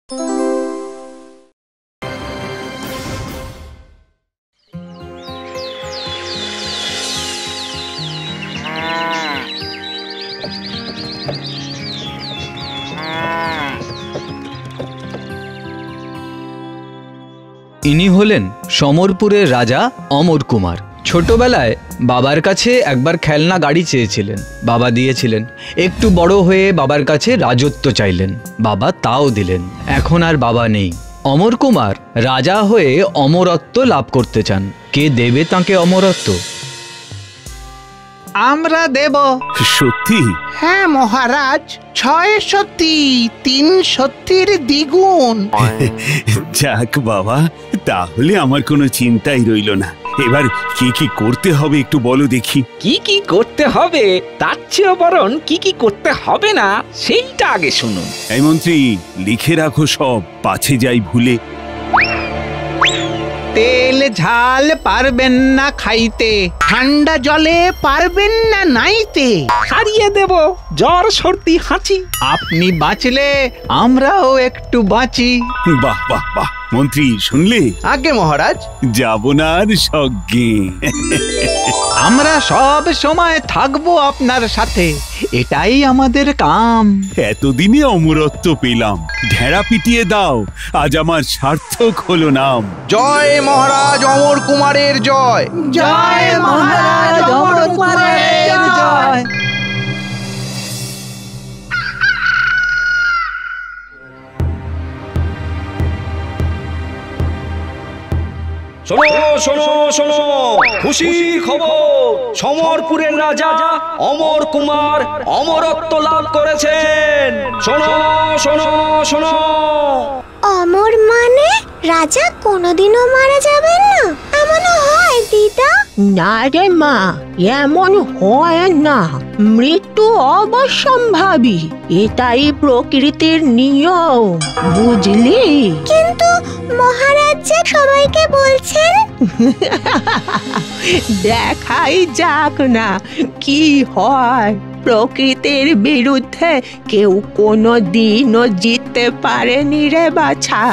ইনি হলেন সমরপুরের রাজা অমর কুমার। ছোটবেলায় বাবার কাছে একবার খেলনা গাড়ি চেয়েছিলেন, বাবা দিয়েছিলেন। একটু বড় হয়ে বাবার কাছে রাজত্ব চাইলেন, বাবা তাও দিলেন। এখন আর বাবা নেই। অমর কুমার রাজা হয়ে অমরত্ব লাভ করতে চান। কে দেবে তাকে অমরত্ব? আমরা দেব। সত্যি? হ্যাঁ মহারাজ, 6 সত্যি, 3 সত্যির দ্বিগুণ। যাক বাবা, তাহলে আমার কোনো চিন্তাই রইল না। এবার কি কি করতে হবে একটু বলো দেখি। কি কি করতে হবে তার চেয়েও বরং কি কি করতে হবে না সেইটা আগে শুনুন। এই মন্ত্রী, লিখে রাখো সব, পাছে যাই ভুলে। তেল ঝাল পারবেন না খাইতে, ঠান্ডা জলে পারবেন না নাইতে। সারিয়ে দেব জ্বর সর্দি হাঁচি। আপনি বাঁচলে আমরাও একটু বাঁচি। বাহ বাহ বাহ, মন্ত্রী শুনলে? আগে মহারাজ, যাব না আর সজ্ঞে। আমরা সব সময় থাকবো আপনার সাথে, এটাই আমাদের কাম। এতদিনে অমরত্ব পেলাম, ঢেড়া পিটিয়ে দাও, আজ আমার সার্থক হলো নাম। জয় মহারাজ অমর কুমারের জয়। জয় মহারাজ অমর কুমারের জয়। শোনো শোনো শোনো, খুশি খবর, সমরপুরের রাজা অমর কুমার অমরত্ব লাভ করেছেন। শোনো শোনো শোনো। অমর মানে রাজা কোনোদিনও মারা যাবেন না, এমন হয় দিদা? না রে মা, এমন হয় না। মৃত্যু অবশ্যম্ভাবী, এটাই প্রকৃতির নিয়ম, বুঝলি? কিন্তু মহারাজ যে সবাইকে বলছেন। দেখাই যাক না কি হয়। প্রকৃতির বিরুদ্ধে কেউ কোনো দিনও জিততে পারেনি রে বাছা।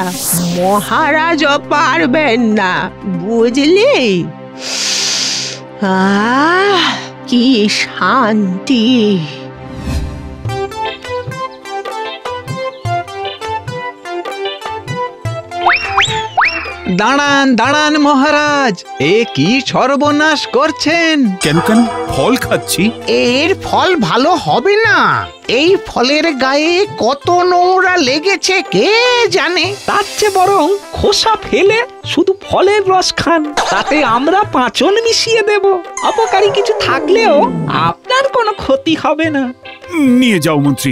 মহারাজও পারবেন না, বুঝলি? কি শান্তি। দাঁড়ান দাঁড়ান মহারাজ, এ কি সর্বনাশ করছেন? কেন কেন? ফল খাচ্ছি। এর ফল ভালো হবে না। এই ফলের গায়ে কত নোংরা লেগেছে কে জানে। তার চেয়ে বরং খোসা ফেলে শুধু ফলের রস খান, তাতে আমরা পাঁচন মিশিয়ে দেব। অপকারী কিছু থাকলেও আপনার কোনো ক্ষতি হবে না। নিয়ে যাও মন্ত্রী,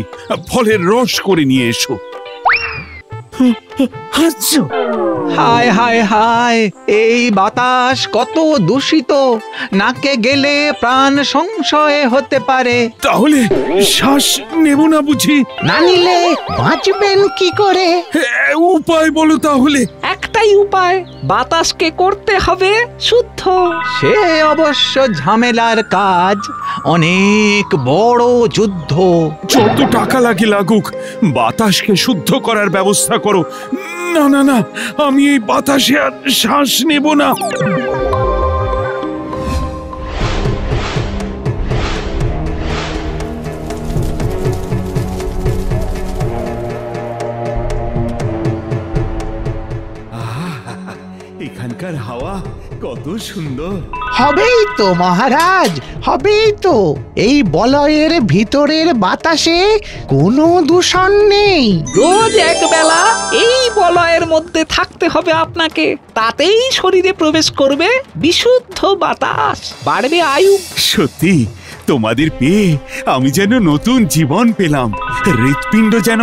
ফলের রস করে নিয়ে এসো। হায় হায় হায়, এই বাতাস কত দূষিত, নাকে গেলে প্রাণ সংশয় হতে পারে। তাহলে শ্বাস নেব না বুঝি? না নিলে বাঁচবেন কি করে? উপায় বলো তাহলে। একটাই উপায়, বাতাসকে করতে হবে শুদ্ধ। সে অবশ্য ঝামেলার কাজ, অনেক বড় যুদ্ধ। যত টাকা লাগে লাগুক, বাতাসকে শুদ্ধ করার ব্যবস্থা করো। না না না, আমি এই বাতাসে আর শ্বাস নেব না। এখানকার হাওয়া কত সুন্দর। হবেই তো মহারাজ, হবেই তো। এই বলয়ের ভিতরের বাতাসে কোনো দূষণ নেই। রোজ একবেলা এই বলয়ের মধ্যে থাকতে হবে আপনাকে, তাতেই শরীরে প্রবেশ করবে বিশুদ্ধ বাতাস, বাড়বে আয়ু। সত্যি তোমাদের পেয়ে আমি যেন নতুন জীবন পেলাম। হৃৎপিণ্ড যেন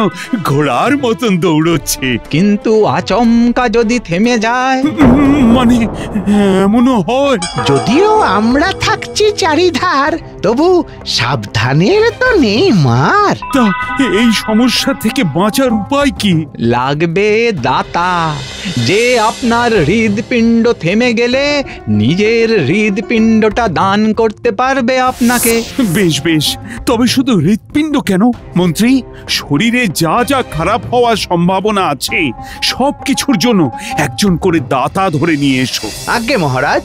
ঘোড়ার মতন দৌড়চ্ছে। কিন্তু আচমকা যদি থেমে যায়? মানে এমনও হয়? যদিও আমরা থাকছি চারিধার, তবু সাবধানের তো নেই মার। তা এই সমস্যা থেকে বাঁচার উপায় কি? লাগবে দাতা, যে আপনার হৃদপিণ্ড থেমে গেলে নিজের হৃদপিণ্ডটা দান করতে পারবে আপনাকে। বেশ বেশ, তবে শুধু হৃৎপিণ্ড কেন মন্ত্রী, শরীরে যা যা খারাপ হওয়ার সম্ভাবনা আছে সব কিছুর জন্য একজন করে দাতা ধরে নিয়ে এসো। আজ্ঞে মহারাজ।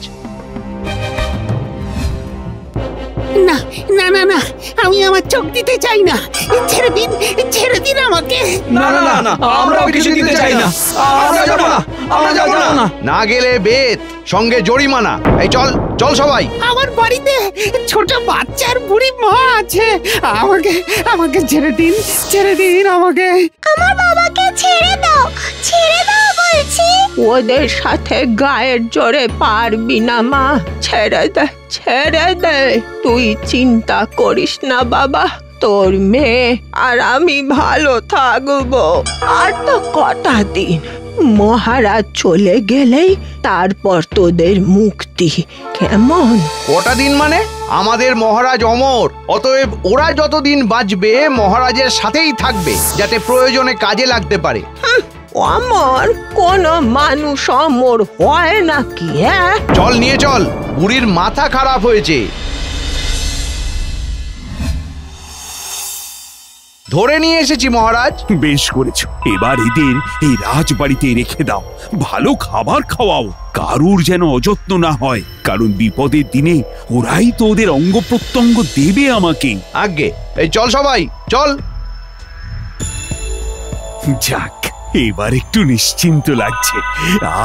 না না না না, আমি আমার চোখ দিতে চাই না, ছেড়ে দিন, ছেড়ে দিন আমাকে। না না না, আমরাও কিছু দিতে চাই না, আমরা যাব না, আমরা যাব না। না গেলে বেত, সঙ্গে জরিমানা। এই চল চল সবাই। আমার বাড়িতে ছোট বাচ্চার বুড়ি মা আছে, আমাকে আমাকে ছেড়ে দিন, ছেড়ে দিন আমাকে। আমার বাবাকে ছেড়ে দাও বলছি। ওদের সাথে গায়ের জোরে পারবি না মা, ছেড়ে দে, ছেড়ে দে। তুই চিন্তা করিস না বাবা, তোর মেয়ে আর আমি ভালো থাকবো। আর তো কটা দিন, মহারাজ চলে গেলেই তারপর তোদের মুক্তি। কেমন? কটা দিন মানে? আমাদের মহারাজ অমর, অতএব ওরা যতদিন বাঁচবে মহারাজের সাথেই থাকবে, যাতে প্রয়োজনে কাজে লাগতে পারে। অমর? কোন মানুষ অমর হয় নাকি? হ্যাঁ, চল নিয়ে চল, বুড়ির মাথা খারাপ হয়েছে। ধরে নিয়ে এসেছি মহারাজ। বেশ করেছো, এবার এদের এই রাজবাড়িতে রেখে দাও, ভালো খাবার খাওয়াও, কারুর যেন অযত্ন না হয়, কারণ বিপদের দিনে ওরাই তো ওদের অঙ্গ প্রত্যঙ্গ দেবে আমাকে। আজ্ঞে, এই চল সবাই চল। যাক, এবার একটু নিশ্চিন্ত লাগছে,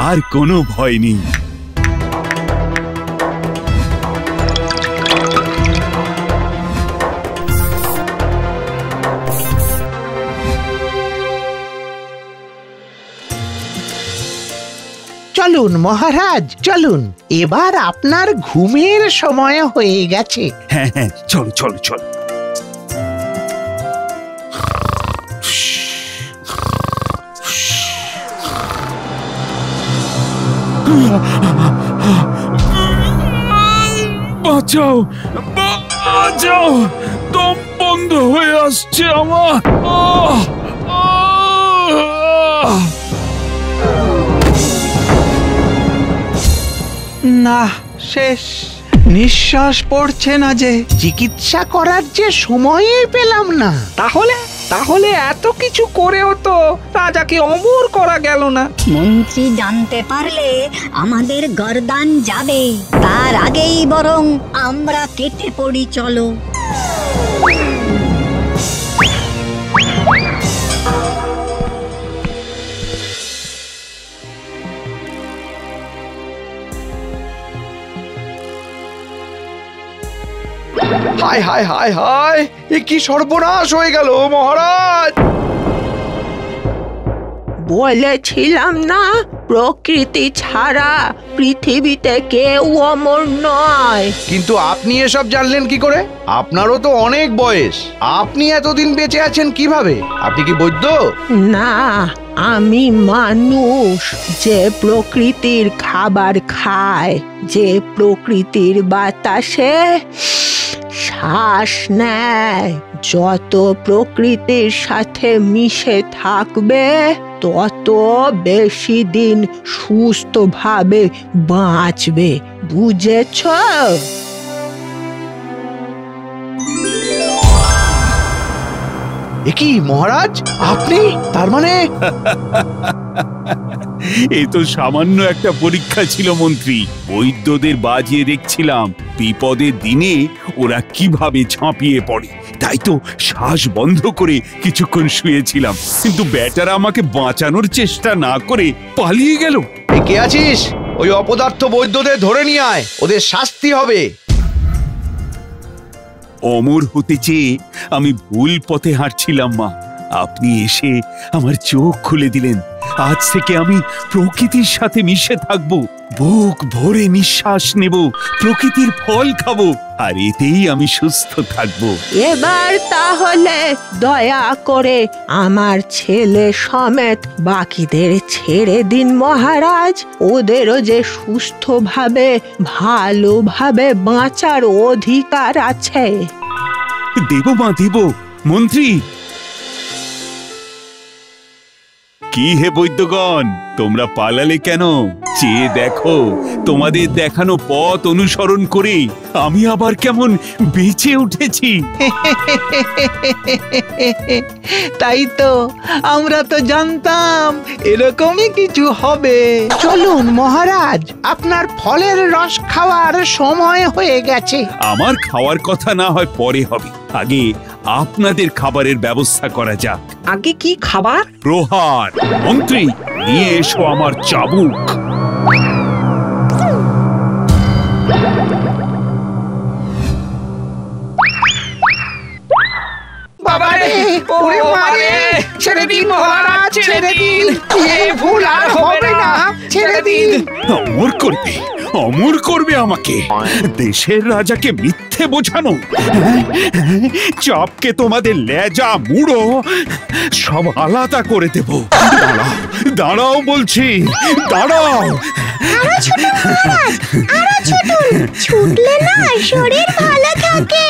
আর কোনো ভয় নেই। চলুন মহারাজ, চলুন, এবার আপনার ঘুমের সময় হয়ে গেছে। হ্যাঁ হ্যাঁ, চলো চলো চলো। বাঁচাও, বাঁচাও, দম বন্ধ হয়ে আসছে আমার। না, শেষ, নিঃশ্বাস পড়ছে না যে। চিকিৎসা করার যে সময়ই পেলাম না। তাহলে তাহলে এত কিছু করেও তো রাজাকে অমর করা গেল না। মন্ত্রী জানতে পারলে আমাদের গর্দান যাবে, তার আগেই বরং আমরা কেটে পড়ি। চলো। হায় হায় হায় হায়, এ কি সর্বনাশ হয়ে গেল মহারাজ। বলেছিলাম না, প্রকৃতি ছাড়া পৃথিবীতে কেউ অমর নয়। কিন্তু আপনি এসব জানলেন কি করে? আপনারও তো অনেক বয়স, আপনি এতদিন বেঁচে আছেন কিভাবে? আপনি কি বৈদ্য? না, আমি মানুষ, যে প্রকৃতির খাবার খায়, যে প্রকৃতির বাতাসে শ্বাস নেয়। যত প্রকৃতির সাথে মিশে থাকবে তত বেশি দিন সুস্থভাবে বাঁচবে, বুঝেছ? এ কি মহারাজ, আপনি তার মানে? এ তো সামান্য একটা পরীক্ষা ছিল মন্ত্রী, বৈদ্যদের বাজিয়ে দেখছিলাম বিপদের দিনে ওরা কিভাবে ঝাঁপিয়ে পড়ে। তাই তো শ্বাস বন্ধ করে কিছুক্ষণ শুয়েছিলাম, কিন্তু বেটারা আমাকে বাঁচানোর চেষ্টা না করে পালিয়ে গেল। কে আছিস? ওই অপদার্থ বৈদ্যদের ধরে নিয়ে আয়, ওদের শাস্তি হবে। অমর হতে চেয়ে আমি ভুল পথে হাঁটছিলাম মা, আপনি এসে আমার চোখ খুলে দিলেন। আজ থেকে আমি প্রকৃতির সাথে মিশে থাকবো, বুক ভরে নিঃশ্বাস নেব, প্রকৃতির ফল খাবো, আর এতেই আমি সুস্থ থাকবো। এবার তাহলে দয়া করে আমার ছেলে সমেত বাকিদের ছেড়ে দিন মহারাজ। ওদেরও যে সুস্থভাবে ভালোভাবে বাঁচার অধিকার আছে। দেব মা, দেব। মন্ত্রী, কি হে বৈদ্যগণ, তোমরা পালালে কেন? চেয়ে দেখো, তোমাদের দেখানো পথ অনুসরণ করে আমি আবার কেমন বেঁচে উঠেছি। তাই তো, আমরা তো জানতাম এরকমই কিছু হবে। চলুন মহারাজ, আপনার ফলের রস খাওয়ার সময় হয়ে গেছে। আমার খাওয়ার কথা না হয় পরে হবে, আগে আপনাদের খাবারের ব্যবস্থা করা যাক। আগে কি খাবার? প্রহার। মন্ত্রী, নিয়ে এসো আমার চাবুক। বাবারে, ওরে মারে, ছেড়ে দিন মহারাজ, ছেড়ে দিন। এই ভুল আর হবে না, ছেড়ে দিন। অমর করবে, অমর করবে আমাকে। দেশের রাজাকে মিথ্যে বোঝানো, চাপকে তোমাদের লেজা মুড়ো সব আলাদা করে দেব। দাঁড়াও, দাঁড়াও বলছি, দাঁড়াও। আরো ছুটুন মহারাজ, আরো ছুটুন। ছুটলে না শরীর ভালো থাকে।